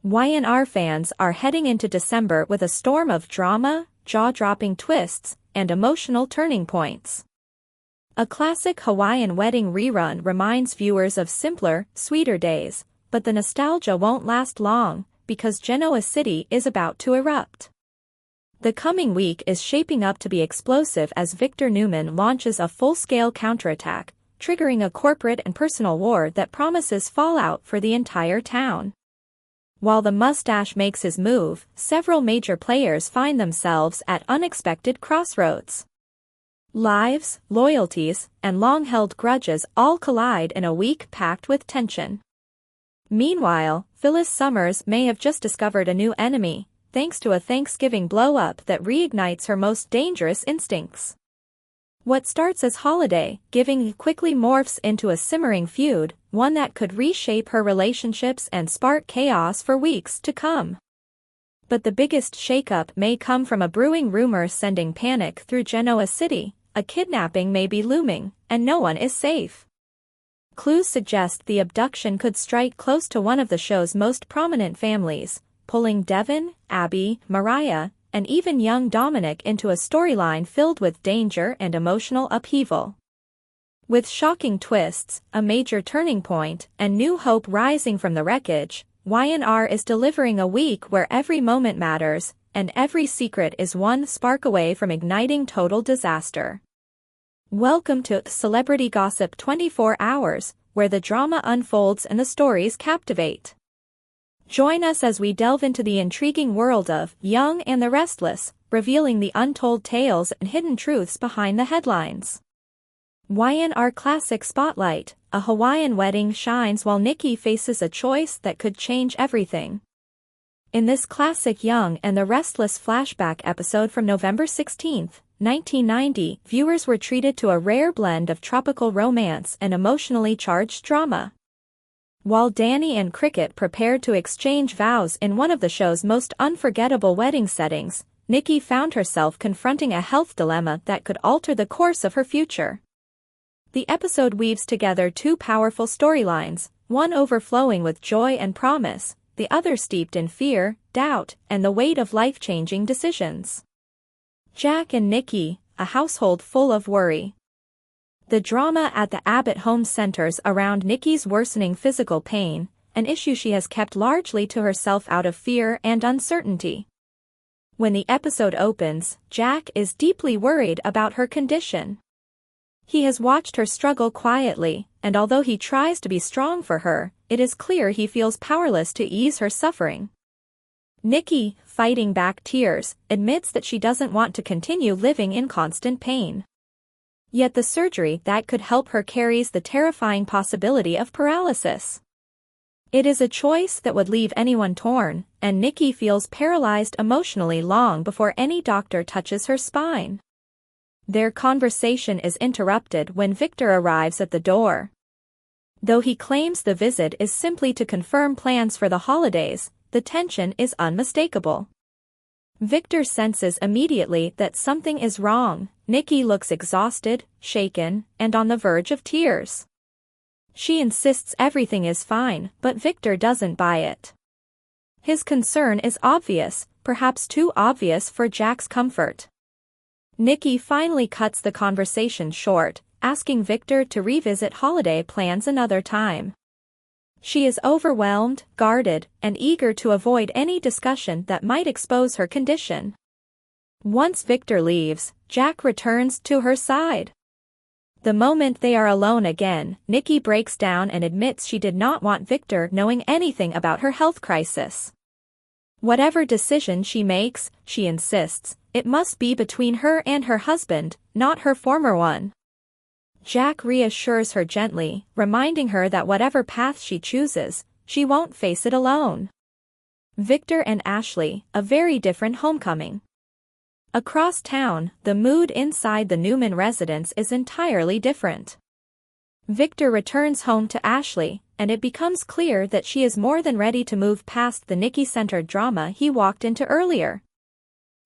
YNR fans are heading into December with a storm of drama, jaw-dropping twists, and emotional turning points. A classic Hawaiian wedding rerun reminds viewers of simpler, sweeter days, but the nostalgia won't last long, because Genoa City is about to erupt. The coming week is shaping up to be explosive as Victor Newman launches a full-scale counterattack, triggering a corporate and personal war that promises fallout for the entire town. While the mustache makes his move, several major players find themselves at unexpected crossroads. Lives, loyalties, and long-held grudges all collide in a week packed with tension. Meanwhile, Phyllis Summers may have just discovered a new enemy, thanks to a Thanksgiving blow-up that reignites her most dangerous instincts. What starts as holiday giving quickly morphs into a simmering feud, one that could reshape her relationships and spark chaos for weeks to come. But the biggest shakeup may come from a brewing rumor sending panic through Genoa City. A kidnapping may be looming, and no one is safe. Clues suggest the abduction could strike close to one of the show's most prominent families, pulling Devin, Abby, Mariah, and even young Dominic into a storyline filled with danger and emotional upheaval. With shocking twists, a major turning point, and new hope rising from the wreckage, YNR is delivering a week where every moment matters, and every secret is one spark away from igniting total disaster. Welcome to Celebrity Gossip 24 Hours, where the drama unfolds and the stories captivate. Join us as we delve into the intriguing world of Young and the Restless, revealing the untold tales and hidden truths behind the headlines. YNR Classic Spotlight, a Hawaiian wedding shines while Nikki faces a choice that could change everything. In this classic Young and the Restless flashback episode from November 16, 1990, viewers were treated to a rare blend of tropical romance and emotionally charged drama. While Danny and Cricket prepared to exchange vows in one of the show's most unforgettable wedding settings, Nikki found herself confronting a health dilemma that could alter the course of her future. The episode weaves together two powerful storylines, one overflowing with joy and promise, the other steeped in fear, doubt, and the weight of life-changing decisions. Jack and Nikki, a household full of worry. The drama at the Abbott home centers around Nikki's worsening physical pain, an issue she has kept largely to herself out of fear and uncertainty. When the episode opens, Jack is deeply worried about her condition. He has watched her struggle quietly, and although he tries to be strong for her, it is clear he feels powerless to ease her suffering. Nikki, fighting back tears, admits that she doesn't want to continue living in constant pain. Yet the surgery that could help her carries the terrifying possibility of paralysis. It is a choice that would leave anyone torn, and Nikki feels paralyzed emotionally long before any doctor touches her spine. Their conversation is interrupted when Victor arrives at the door. Though he claims the visit is simply to confirm plans for the holidays, the tension is unmistakable. Victor senses immediately that something is wrong. Nikki looks exhausted, shaken, and on the verge of tears. She insists everything is fine, but Victor doesn't buy it. His concern is obvious, perhaps too obvious for Jack's comfort. Nikki finally cuts the conversation short, asking Victor to revisit holiday plans another time. She is overwhelmed, guarded, and eager to avoid any discussion that might expose her condition. Once Victor leaves, Jack returns to her side. The moment they are alone again, Nikki breaks down and admits she did not want Victor knowing anything about her health crisis. Whatever decision she makes, she insists, it must be between her and her husband, not her former one. Jack reassures her gently, reminding her that whatever path she chooses, she won't face it alone. Victor and Ashley, a very different homecoming. Across town, the mood inside the Newman residence is entirely different. Victor returns home to Ashley, and it becomes clear that she is more than ready to move past the Nikki-centered drama he walked into earlier.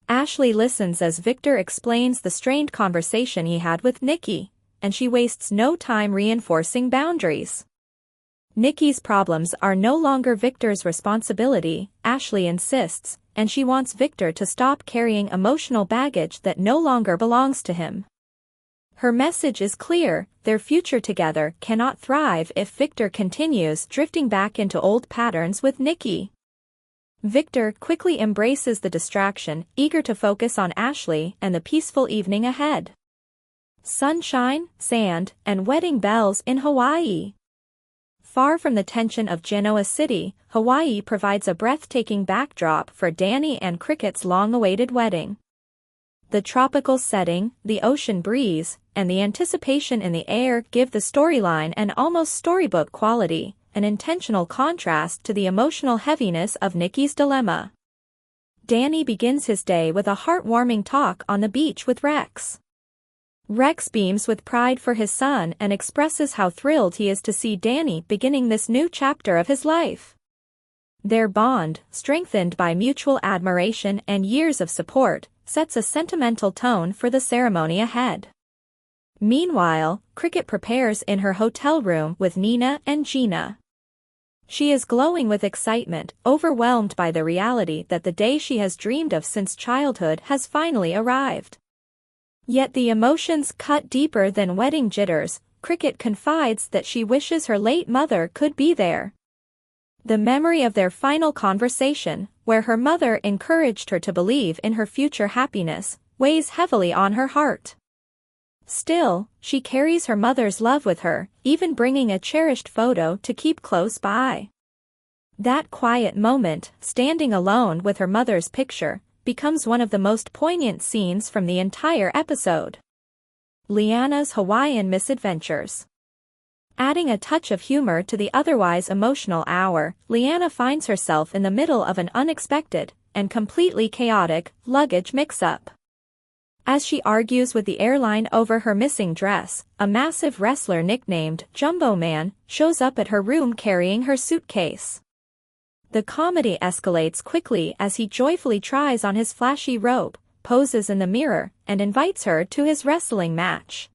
Ashley listens as Victor explains the strained conversation he had with Nikki, and she wastes no time reinforcing boundaries. Nikki's problems are no longer Victor's responsibility, Ashley insists, and she wants Victor to stop carrying emotional baggage that no longer belongs to him. Her message is clear: their future together cannot thrive if Victor continues drifting back into old patterns with Nikki. Victor quickly embraces the distraction, eager to focus on Ashley and the peaceful evening ahead. Sunshine, sand, and wedding bells in Hawaii. Far from the tension of Genoa City, Hawaii provides a breathtaking backdrop for Danny and Cricket's long-awaited wedding. The tropical setting, the ocean breeze, and the anticipation in the air give the storyline an almost storybook quality, an intentional contrast to the emotional heaviness of Nikki's dilemma. Danny begins his day with a heartwarming talk on the beach with Rex. Rex beams with pride for his son and expresses how thrilled he is to see Danny beginning this new chapter of his life. Their bond, strengthened by mutual admiration and years of support, sets a sentimental tone for the ceremony ahead. Meanwhile, Cricket prepares in her hotel room with Nina and Gina. She is glowing with excitement, overwhelmed by the reality that the day she has dreamed of since childhood has finally arrived. Yet the emotions cut deeper than wedding jitters. Cricket confides that she wishes her late mother could be there. The memory of their final conversation, where her mother encouraged her to believe in her future happiness, weighs heavily on her heart. Still, she carries her mother's love with her, even bringing a cherished photo to keep close by. That quiet moment, standing alone with her mother's picture, becomes one of the most poignant scenes from the entire episode. Leanna's Hawaiian misadventures. Adding a touch of humor to the otherwise emotional hour, Leanna finds herself in the middle of an unexpected, and completely chaotic, luggage mix-up. As she argues with the airline over her missing dress, a massive wrestler nicknamed Jumbo Man shows up at her room carrying her suitcase. The comedy escalates quickly as he joyfully tries on his flashy robe, poses in the mirror, and invites her to his wrestling match.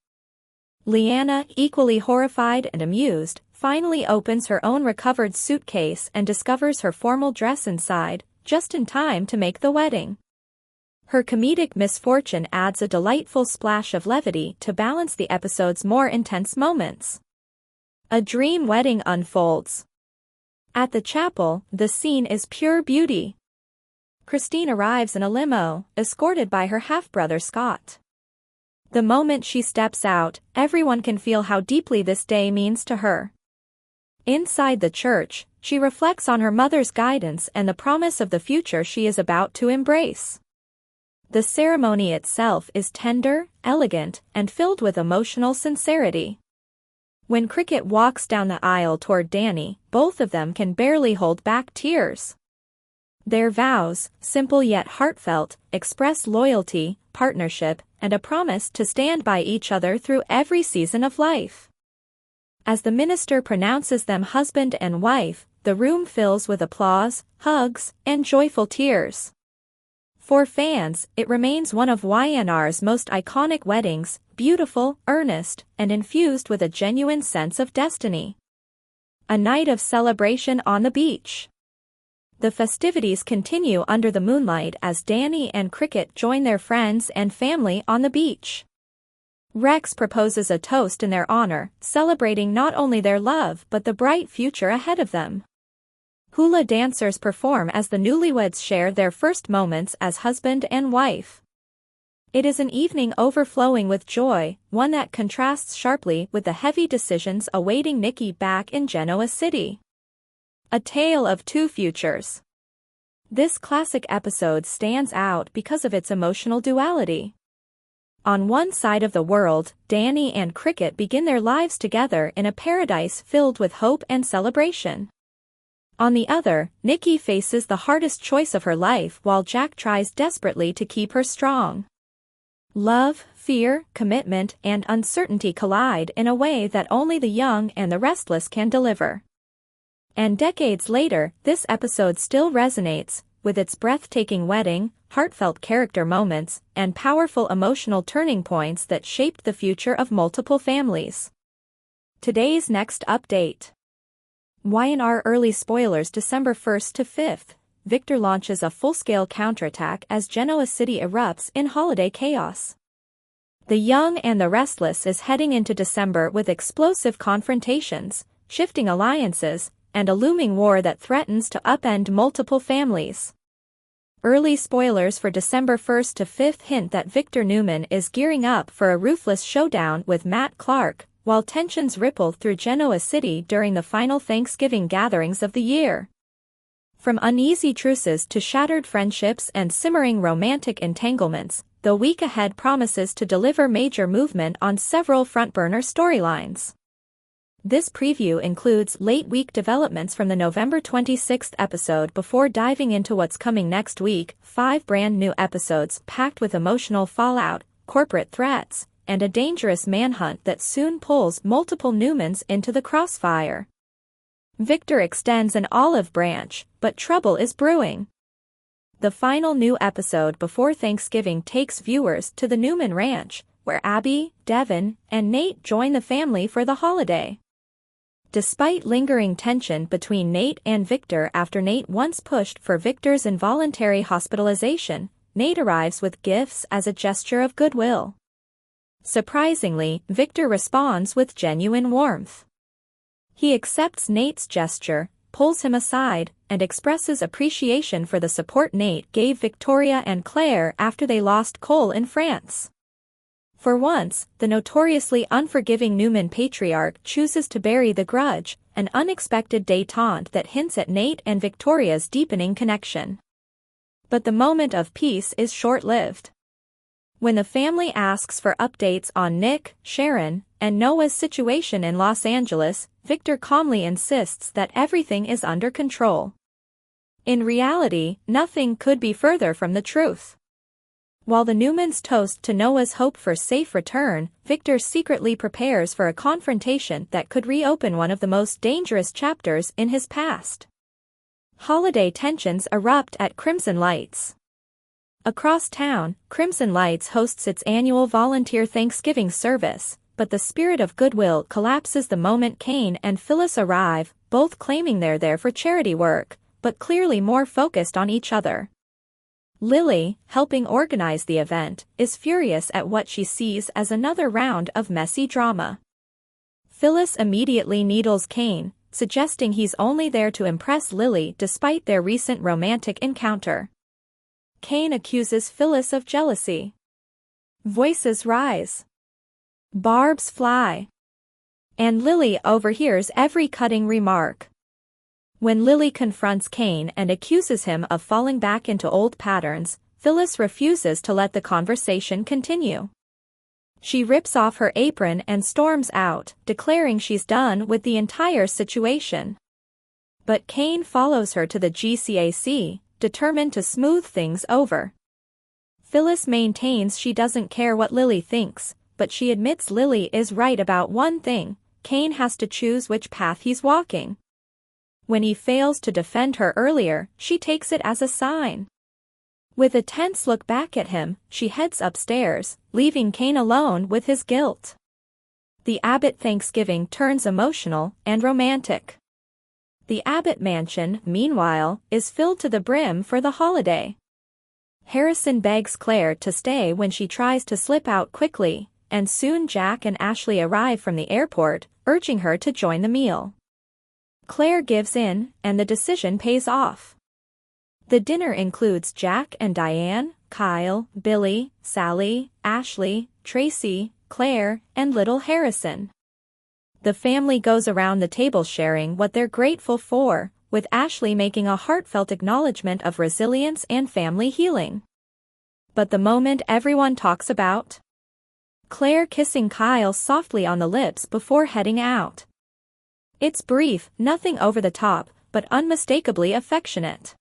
Leanna, equally horrified and amused, finally opens her own recovered suitcase and discovers her formal dress inside, just in time to make the wedding. Her comedic misfortune adds a delightful splash of levity to balance the episode's more intense moments. A dream wedding unfolds. At the chapel, the scene is pure beauty. Christine arrives in a limo, escorted by her half-brother Scott. The moment she steps out, everyone can feel how deeply this day means to her. Inside the church, she reflects on her mother's guidance and the promise of the future she is about to embrace. The ceremony itself is tender, elegant, and filled with emotional sincerity. When Cricket walks down the aisle toward Danny, both of them can barely hold back tears. Their vows, simple yet heartfelt, express loyalty, partnership, and a promise to stand by each other through every season of life. As the minister pronounces them husband and wife, the room fills with applause, hugs, and joyful tears. For fans, it remains one of YNR's most iconic weddings, beautiful, earnest, and infused with a genuine sense of destiny. A night of celebration on the beach. The festivities continue under the moonlight as Danny and Cricket join their friends and family on the beach. Rex proposes a toast in their honor, celebrating not only their love but the bright future ahead of them. Hula dancers perform as the newlyweds share their first moments as husband and wife. It is an evening overflowing with joy, one that contrasts sharply with the heavy decisions awaiting Nikki back in Genoa City. A tale of two futures. This classic episode stands out because of its emotional duality. On one side of the world, Danny and Cricket begin their lives together in a paradise filled with hope and celebration. On the other, Nikki faces the hardest choice of her life while Jack tries desperately to keep her strong. Love, fear, commitment, and uncertainty collide in a way that only the young and the restless can deliver. And decades later, this episode still resonates, with its breathtaking wedding, heartfelt character moments, and powerful emotional turning points that shaped the future of multiple families. Today's next update. Y&R early spoilers December 1st to 5th. Victor launches a full-scale counterattack as Genoa City erupts in holiday chaos. The Young and the Restless is heading into December with explosive confrontations, shifting alliances, and a looming war that threatens to upend multiple families. Early spoilers for December 1st to 5th hint that Victor Newman is gearing up for a ruthless showdown with Matt Clark, while tensions ripple through Genoa City during the final Thanksgiving gatherings of the year. From uneasy truces to shattered friendships and simmering romantic entanglements, the week ahead promises to deliver major movement on several front-burner storylines. This preview includes late-week developments from the November 26th episode before diving into what's coming next week, 5 brand-new episodes packed with emotional fallout, corporate threats, and a dangerous manhunt that soon pulls multiple Newmans into the crossfire. Victor extends an olive branch, but trouble is brewing. The final new episode before Thanksgiving takes viewers to the Newman Ranch, where Abby, Devin, and Nate join the family for the holiday. Despite lingering tension between Nate and Victor after Nate once pushed for Victor's involuntary hospitalization, Nate arrives with gifts as a gesture of goodwill. Surprisingly, Victor responds with genuine warmth. He accepts Nate's gesture, pulls him aside, and expresses appreciation for the support Nate gave Victoria and Claire after they lost Cole in France. For once, the notoriously unforgiving Newman patriarch chooses to bury the grudge, an unexpected détente that hints at Nate and Victoria's deepening connection. But the moment of peace is short-lived. When the family asks for updates on Nick, Sharon, and Noah's situation in Los Angeles, Victor calmly insists that everything is under control. In reality, nothing could be further from the truth. While the Newmans toast to Noah's hope for safe return, Victor secretly prepares for a confrontation that could reopen one of the most dangerous chapters in his past. Holiday tensions erupt at Crimson Lights. Across town, Crimson Lights hosts its annual volunteer Thanksgiving service, but the spirit of goodwill collapses the moment Kane and Phyllis arrive, both claiming they're there for charity work, but clearly more focused on each other. Lily, helping organize the event, is furious at what she sees as another round of messy drama. Phyllis immediately needles Kane, suggesting he's only there to impress Lily despite their recent romantic encounter. Kane accuses Phyllis of jealousy. Voices rise. Barbs fly. And Lily overhears every cutting remark. When Lily confronts Kane and accuses him of falling back into old patterns, Phyllis refuses to let the conversation continue. She rips off her apron and storms out, declaring she's done with the entire situation. But Kane follows her to the GCAC, determined to smooth things over. Phyllis maintains she doesn't care what Lily thinks, but she admits Lily is right about one thing: Kane has to choose which path he's walking. When he fails to defend her earlier, she takes it as a sign. With a tense look back at him, she heads upstairs, leaving Kane alone with his guilt. The Abbott Thanksgiving turns emotional and romantic. The Abbott mansion, meanwhile, is filled to the brim for the holiday. Harrison begs Claire to stay when she tries to slip out quickly, and soon Jack and Ashley arrive from the airport, urging her to join the meal. Claire gives in, and the decision pays off. The dinner includes Jack and Diane, Kyle, Billy, Sally, Ashley, Tracy, Claire, and little Harrison. The family goes around the table sharing what they're grateful for, with Ashley making a heartfelt acknowledgement of resilience and family healing. But the moment everyone talks about? Claire kissing Kyle softly on the lips before heading out. It's brief, nothing over the top, but unmistakably affectionate.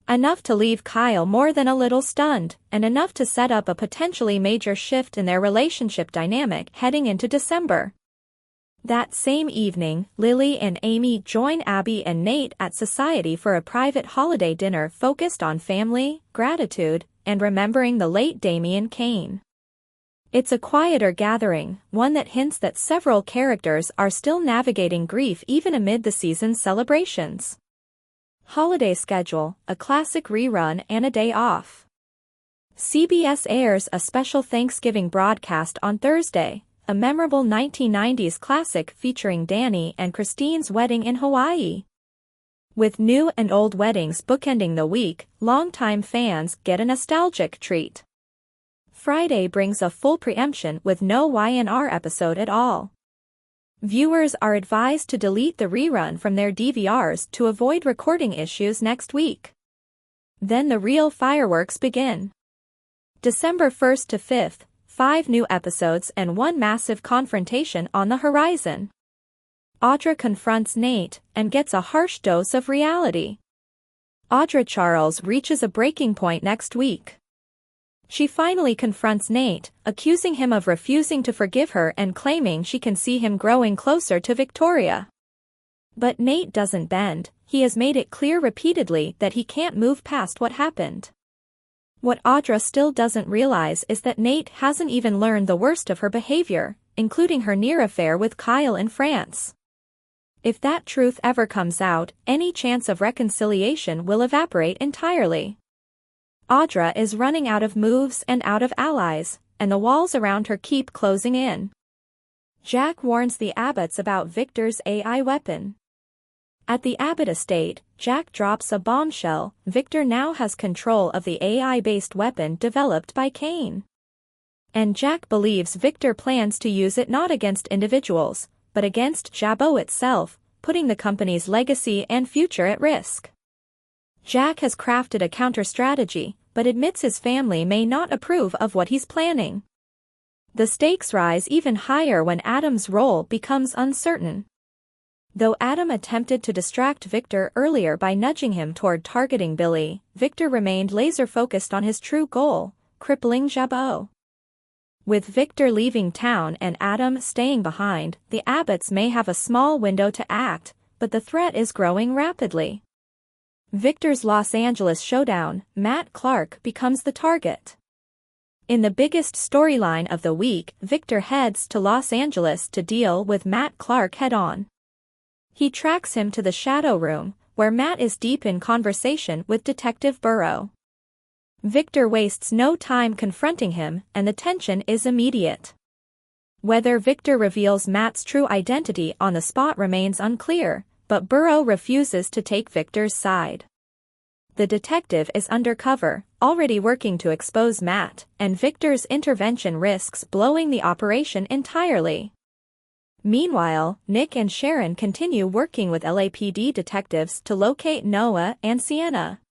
Enough to leave Kyle more than a little stunned, and enough to set up a potentially major shift in their relationship dynamic heading into December. That same evening, Lily and Amy join Abby and Nate at Society for a private holiday dinner focused on family, gratitude, and remembering the late Damian Kane. It's a quieter gathering, one that hints that several characters are still navigating grief even amid the season's celebrations. Holiday schedule, a classic rerun and a day off. CBS airs a special Thanksgiving broadcast on Thursday, a memorable 1990s classic featuring Danny and Christine's wedding in Hawaii. With new and old weddings bookending the week, longtime fans get a nostalgic treat. Friday brings a full preemption with no YNR episode at all. Viewers are advised to delete the rerun from their DVRs to avoid recording issues next week. Then the real fireworks begin. December 1st to 5th, 5 new episodes and one massive confrontation on the horizon. Audra confronts Nate and gets a harsh dose of reality. Audra Charles reaches a breaking point next week. She finally confronts Nate, accusing him of refusing to forgive her and claiming she can see him growing closer to Victoria. But Nate doesn't bend. He has made it clear repeatedly that he can't move past what happened. What Audra still doesn't realize is that Nate hasn't even learned the worst of her behavior, including her near affair with Kyle in France. If that truth ever comes out, any chance of reconciliation will evaporate entirely. Audra is running out of moves and out of allies, and the walls around her keep closing in. Jack warns the Abbotts about Victor's AI weapon. At the Abbott estate, Jack drops a bombshell. Victor now has control of the AI-based weapon developed by Kane. And Jack believes Victor plans to use it not against individuals, but against Jabot itself, putting the company's legacy and future at risk. Jack has crafted a counter-strategy, but admits his family may not approve of what he's planning. The stakes rise even higher when Adam's role becomes uncertain. Though Adam attempted to distract Victor earlier by nudging him toward targeting Billy, Victor remained laser-focused on his true goal, crippling Jabot. With Victor leaving town and Adam staying behind, the Abbotts may have a small window to act, but the threat is growing rapidly. Victor's Los Angeles showdown, Matt Clark becomes the target. In the biggest storyline of the week, Victor heads to Los Angeles to deal with Matt Clark head-on. He tracks him to the Shadow Room, where Matt is deep in conversation with Detective Burrow. Victor wastes no time confronting him, and the tension is immediate. Whether Victor reveals Matt's true identity on the spot remains unclear, but Burrow refuses to take Victor's side. The detective is undercover, already working to expose Matt, and Victor's intervention risks blowing the operation entirely. Meanwhile, Nick and Sharon continue working with LAPD detectives to locate Noah and Sienna.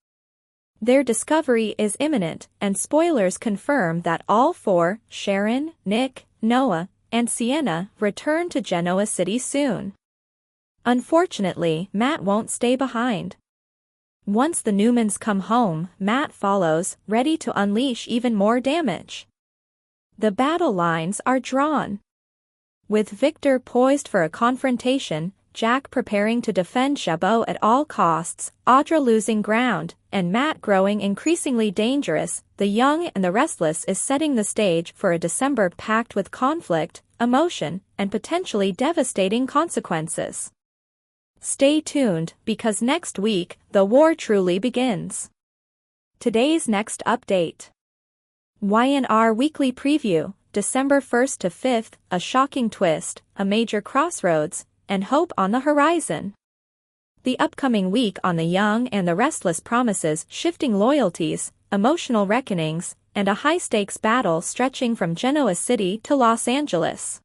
Their discovery is imminent, and spoilers confirm that all four, Sharon, Nick, Noah, and Sienna, return to Genoa City soon. Unfortunately, Matt won't stay behind. Once the Newmans come home, Matt follows, ready to unleash even more damage. The battle lines are drawn. With Victor poised for a confrontation, Jack preparing to defend Jabot at all costs, Audra losing ground, and Matt growing increasingly dangerous, The Young and the Restless is setting the stage for a December packed with conflict, emotion, and potentially devastating consequences. Stay tuned, because next week, the war truly begins. Today's next update. YNR Weekly Preview, December 1st to 5th, a shocking twist, a major crossroads, and hope on the horizon. The upcoming week on The Young and the Restless promises shifting loyalties, emotional reckonings, and a high-stakes battle stretching from Genoa City to Los Angeles.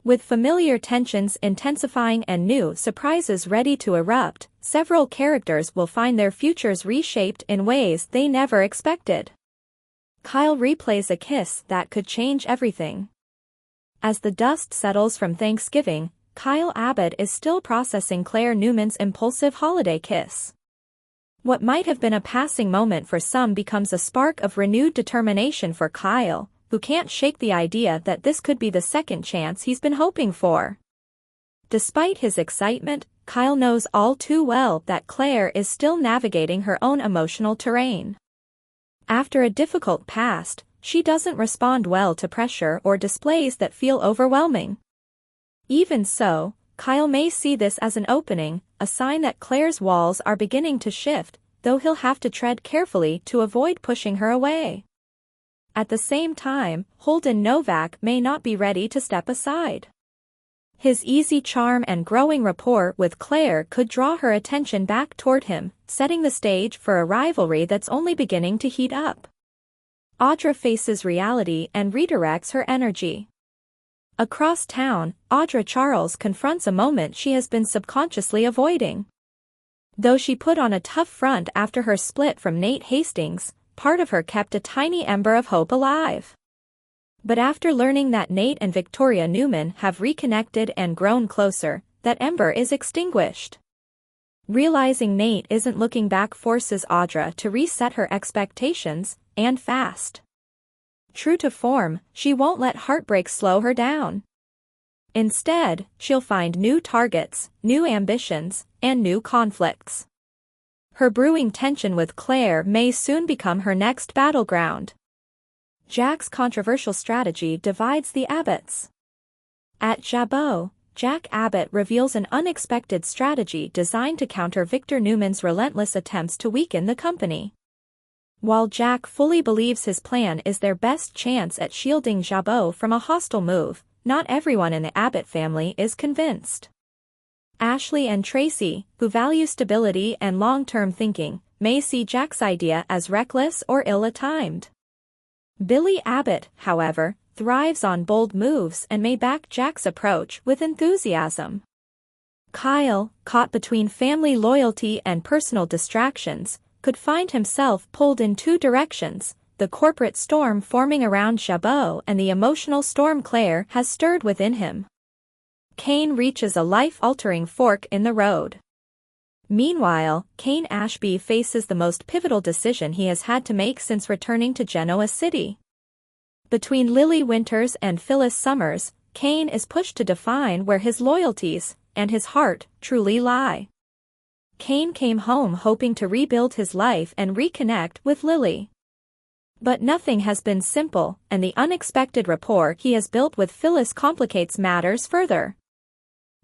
With familiar tensions intensifying and new surprises ready to erupt, several characters will find their futures reshaped in ways they never expected. Kyle replays a kiss that could change everything. As the dust settles from Thanksgiving, Kyle Abbott is still processing Claire Newman's impulsive holiday kiss. What might have been a passing moment for some becomes a spark of renewed determination for Kyle, who can't shake the idea that this could be the second chance he's been hoping for. Despite his excitement, Kyle knows all too well that Claire is still navigating her own emotional terrain. After a difficult past, she doesn't respond well to pressure or displays that feel overwhelming. Even so, Kyle may see this as an opening, a sign that Claire's walls are beginning to shift, though he'll have to tread carefully to avoid pushing her away. At the same time, Holden Novak may not be ready to step aside. His easy charm and growing rapport with Claire could draw her attention back toward him, setting the stage for a rivalry that's only beginning to heat up. Audra faces reality and redirects her energy. Across town, Audra Charles confronts a moment she has been subconsciously avoiding. Though she put on a tough front after her split from Nate Hastings, part of her kept a tiny ember of hope alive. But after learning that Nate and Victoria Newman have reconnected and grown closer, that ember is extinguished. Realizing Nate isn't looking back forces Audra to reset her expectations, and fast. True to form, she won't let heartbreak slow her down. Instead, she'll find new targets, new ambitions, and new conflicts. Her brewing tension with Claire may soon become her next battleground. Jack's controversial strategy divides the Abbotts. At Jabot, Jack Abbott reveals an unexpected strategy designed to counter Victor Newman's relentless attempts to weaken the company. While Jack fully believes his plan is their best chance at shielding Jabot from a hostile move, not everyone in the Abbott family is convinced. Ashley and Tracy, who value stability and long-term thinking, may see Jack's idea as reckless or ill-timed. Billy Abbott, however, thrives on bold moves and may back Jack's approach with enthusiasm. Kyle, caught between family loyalty and personal distractions, could find himself pulled in two directions, the corporate storm forming around Jabot and the emotional storm Claire has stirred within him. Kane reaches a life-altering fork in the road. Meanwhile, Kane Ashby faces the most pivotal decision he has had to make since returning to Genoa City. Between Lily Winters and Phyllis Summers, Kane is pushed to define where his loyalties, and his heart, truly lie. Kane came home hoping to rebuild his life and reconnect with Lily. But nothing has been simple, and the unexpected rapport he has built with Phyllis complicates matters further.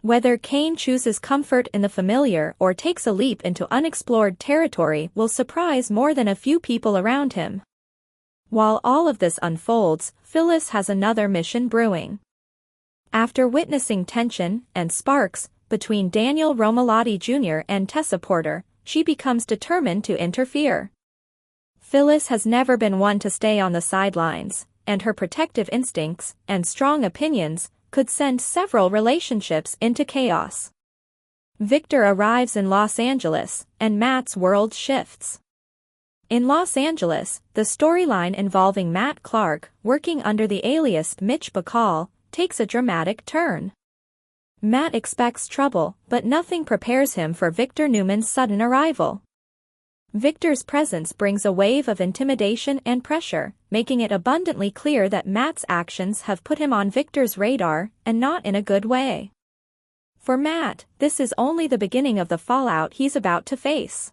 Whether Kane chooses comfort in the familiar or takes a leap into unexplored territory will surprise more than a few people around him. While all of this unfolds, Phyllis has another mission brewing. After witnessing tension and sparks between Daniel Romalotti Jr. and Tessa Porter, she becomes determined to interfere. Phyllis has never been one to stay on the sidelines, and her protective instincts and strong opinions could send several relationships into chaos. Victor arrives in Los Angeles, and Matt's world shifts. In Los Angeles, the storyline involving Matt Clark, working under the alias Mitch Bacall, takes a dramatic turn. Matt expects trouble, but nothing prepares him for Victor Newman's sudden arrival. Victor's presence brings a wave of intimidation and pressure, making it abundantly clear that Matt's actions have put him on Victor's radar, and not in a good way. For Matt, this is only the beginning of the fallout he's about to face.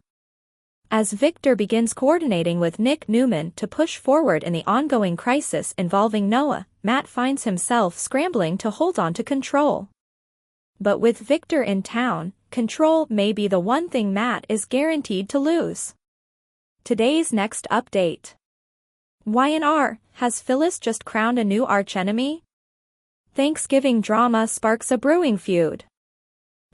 As Victor begins coordinating with Nick Newman to push forward in the ongoing crisis involving Noah, Matt finds himself scrambling to hold on to control. But with Victor in town, control may be the one thing Matt is guaranteed to lose. Today's next update. Y&R, has Phyllis just crowned a new archenemy? Thanksgiving drama sparks a brewing feud.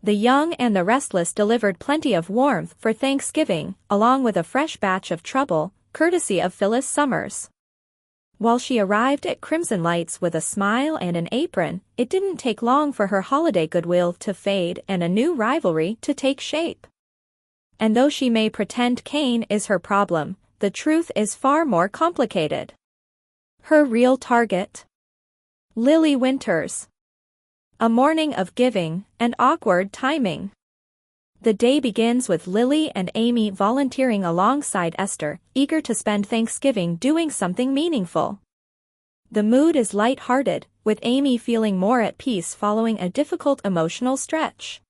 The Young and the Restless delivered plenty of warmth for Thanksgiving, along with a fresh batch of trouble, courtesy of Phyllis Summers. While she arrived at Crimson Lights with a smile and an apron, it didn't take long for her holiday goodwill to fade and a new rivalry to take shape. And though she may pretend Kane is her problem, the truth is far more complicated. Her real target? Lily Winters. A morning of giving and awkward timing. The day begins with Lily and Amy volunteering alongside Esther, eager to spend Thanksgiving doing something meaningful. The mood is light-hearted, with Amy feeling more at peace following a difficult emotional stretch.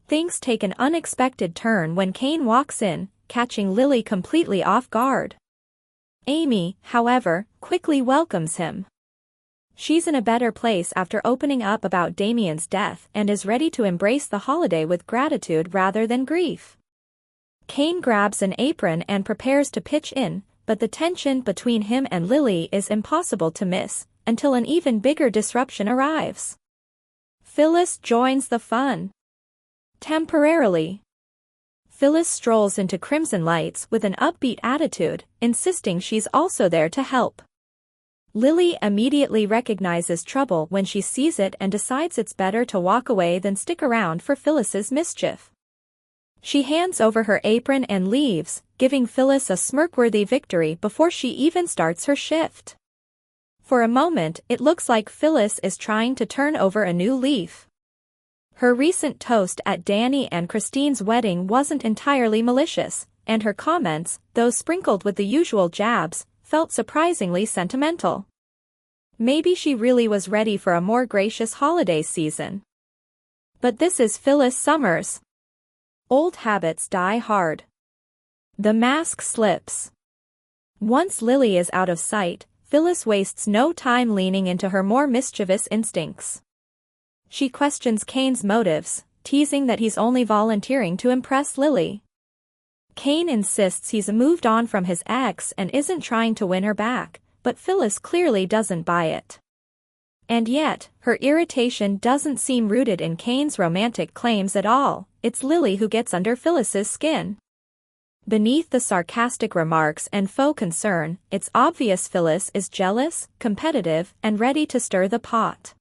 Things take an unexpected turn when Kane walks in, catching Lily completely off guard. Amy, however, quickly welcomes him. She's in a better place after opening up about Damien's death and is ready to embrace the holiday with gratitude rather than grief. Kane grabs an apron and prepares to pitch in, but the tension between him and Lily is impossible to miss, until an even bigger disruption arrives. Phyllis joins the fun. Temporarily. Phyllis strolls into Crimson Lights with an upbeat attitude, insisting she's also there to help. Lily immediately recognizes trouble when she sees it and decides it's better to walk away than stick around for Phyllis's mischief. She hands over her apron and leaves, giving Phyllis a smirk-worthy victory before she even starts her shift. For a moment, it looks like Phyllis is trying to turn over a new leaf. Her recent toast at Danny and Christine's wedding wasn't entirely malicious, and her comments, though sprinkled with the usual jabs, felt surprisingly sentimental. Maybe she really was ready for a more gracious holiday season. But this is Phyllis Summers. Old habits die hard. The mask slips. Once Lily is out of sight, Phyllis wastes no time leaning into her more mischievous instincts. She questions Kane's motives, teasing that he's only volunteering to impress Lily. Kane insists he's moved on from his ex and isn't trying to win her back, but Phyllis clearly doesn't buy it. And yet, her irritation doesn't seem rooted in Kane's romantic claims at all. It's Lily who gets under Phyllis's skin. Beneath the sarcastic remarks and faux concern, it's obvious Phyllis is jealous, competitive, and ready to stir the pot.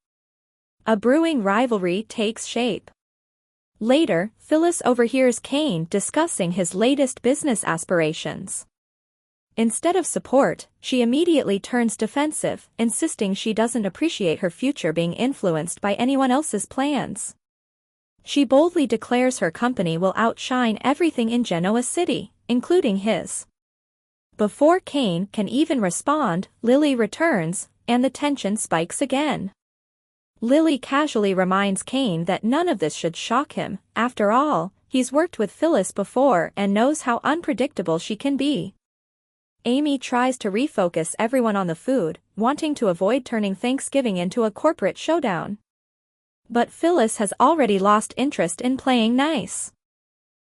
A brewing rivalry takes shape. Later, Phyllis overhears Kane discussing his latest business aspirations. Instead of support, she immediately turns defensive, insisting she doesn't appreciate her future being influenced by anyone else's plans. She boldly declares her company will outshine everything in Genoa City, including his. Before Kane can even respond, Lily returns, and the tension spikes again. Lily casually reminds Kane that none of this should shock him. After all, he's worked with Phyllis before and knows how unpredictable she can be. Amy tries to refocus everyone on the food, wanting to avoid turning Thanksgiving into a corporate showdown. But Phyllis has already lost interest in playing nice.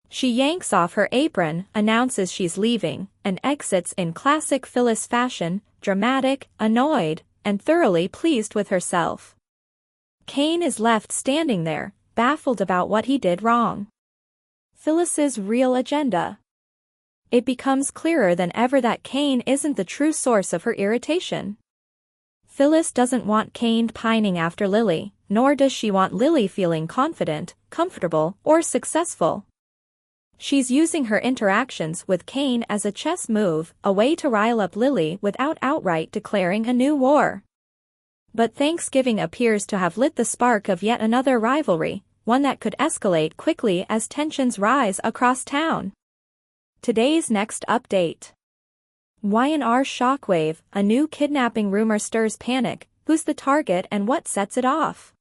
She yanks off her apron, announces she's leaving, and exits in classic Phyllis fashion, dramatic, annoyed, and thoroughly pleased with herself. Kane is left standing there, baffled about what he did wrong. Phyllis's real agenda. It becomes clearer than ever that Kane isn't the true source of her irritation. Phyllis doesn't want Kane pining after Lily, nor does she want Lily feeling confident, comfortable, or successful. She's using her interactions with Kane as a chess move, a way to rile up Lily without outright declaring a new war. But Thanksgiving appears to have lit the spark of yet another rivalry, one that could escalate quickly as tensions rise across town. Today's next update. Y&R shockwave, a new kidnapping rumor stirs panic. Who's the target and what sets it off?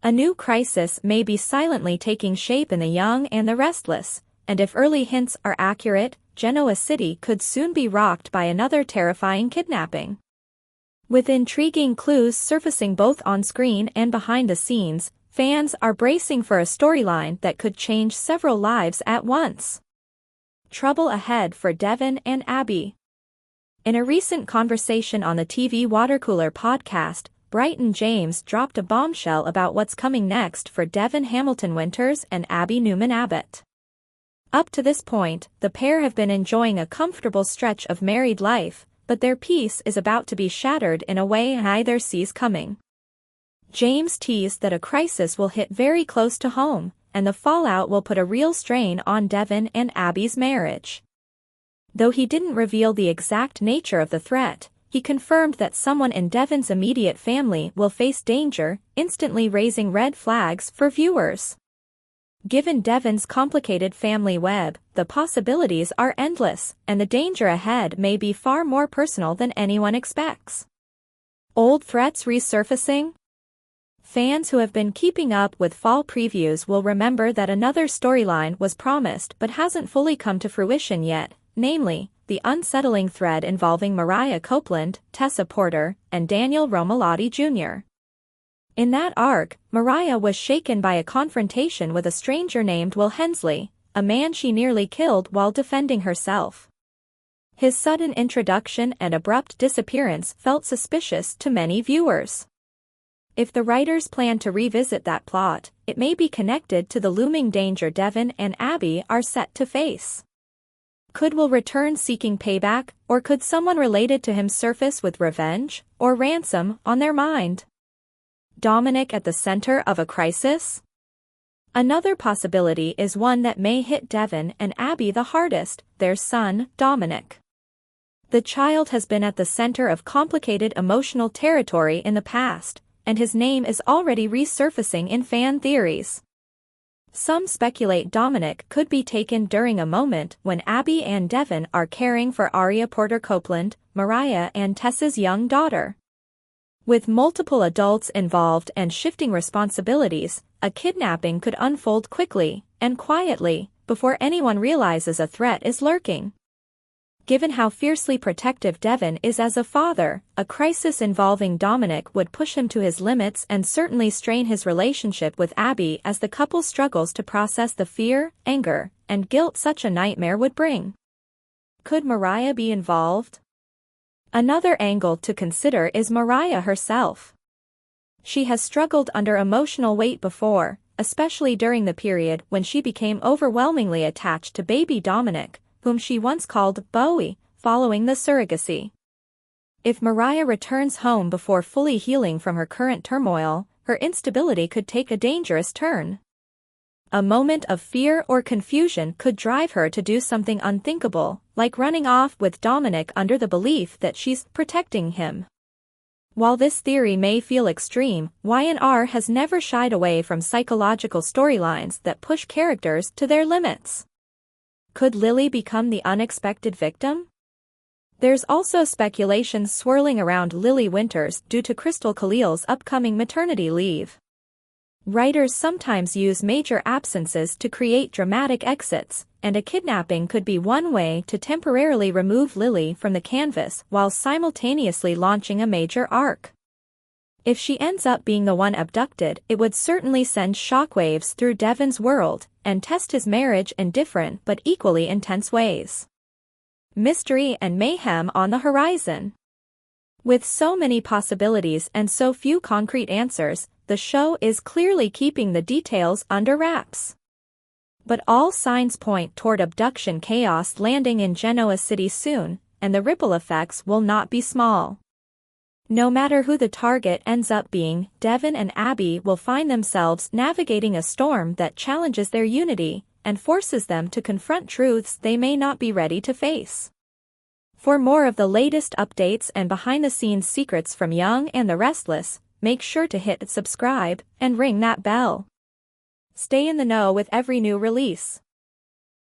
A new crisis may be silently taking shape in the young and the restless, and if early hints are accurate, Genoa City could soon be rocked by another terrifying kidnapping. With intriguing clues surfacing both on screen and behind the scenes, fans are bracing for a storyline that could change several lives at once. Trouble ahead for Devin and Abby. In a recent conversation on the TV Watercooler podcast, Bryton James dropped a bombshell about what's coming next for Devin Hamilton Winters and Abby Newman Abbott. Up to this point, the pair have been enjoying a comfortable stretch of married life, but their peace is about to be shattered in a way neither sees coming. James teased that a crisis will hit very close to home, and the fallout will put a real strain on Devin and Abby's marriage. Though he didn't reveal the exact nature of the threat, he confirmed that someone in Devin's immediate family will face danger, instantly raising red flags for viewers. Given Devin's complicated family web, the possibilities are endless, and the danger ahead may be far more personal than anyone expects. Old threats resurfacing? Fans who have been keeping up with fall previews will remember that another storyline was promised but hasn't fully come to fruition yet, namely, the unsettling thread involving Mariah Copeland, Tessa Porter, and Daniel Romalotti Jr. In that arc, Mariah was shaken by a confrontation with a stranger named Will Hensley, a man she nearly killed while defending herself. His sudden introduction and abrupt disappearance felt suspicious to many viewers. If the writers plan to revisit that plot, it may be connected to the looming danger Devon and Abby are set to face. Could Will return seeking payback, or could someone related to him surface with revenge or ransom on their mind? Dominic at the center of a crisis? Another possibility is one that may hit Devon and Abby the hardest, their son, Dominic. The child has been at the center of complicated emotional territory in the past, and his name is already resurfacing in fan theories. Some speculate Dominic could be taken during a moment when Abby and Devon are caring for Aria Porter Copeland, Mariah and Tessa's young daughter. With multiple adults involved and shifting responsibilities, a kidnapping could unfold quickly and quietly before anyone realizes a threat is lurking. Given how fiercely protective Devon is as a father, a crisis involving Dominic would push him to his limits and certainly strain his relationship with Abby as the couple struggles to process the fear, anger, and guilt such a nightmare would bring. Could Mariah be involved? Another angle to consider is Mariah herself. She has struggled under emotional weight before, especially during the period when she became overwhelmingly attached to baby Dominic, whom she once called Bowie, following the surrogacy. If Mariah returns home before fully healing from her current turmoil, her instability could take a dangerous turn. A moment of fear or confusion could drive her to do something unthinkable, like running off with Dominic under the belief that she's protecting him. While this theory may feel extreme, Y&R has never shied away from psychological storylines that push characters to their limits. Could Lily become the unexpected victim? There's also speculation swirling around Lily Winters due to Crystal Khalil's upcoming maternity leave. Writers sometimes use major absences to create dramatic exits, and a kidnapping could be one way to temporarily remove Lily from the canvas while simultaneously launching a major arc. If she ends up being the one abducted, it would certainly send shockwaves through Devon's world and test his marriage in different but equally intense ways. Mystery and mayhem on the horizon. With so many possibilities and so few concrete answers, the show is clearly keeping the details under wraps. But all signs point toward abduction chaos landing in Genoa City soon, and the ripple effects will not be small. No matter who the target ends up being, Devon and Abby will find themselves navigating a storm that challenges their unity and forces them to confront truths they may not be ready to face. For more of the latest updates and behind-the-scenes secrets from Young and the Restless, make sure to hit subscribe and ring that bell. Stay in the know with every new release.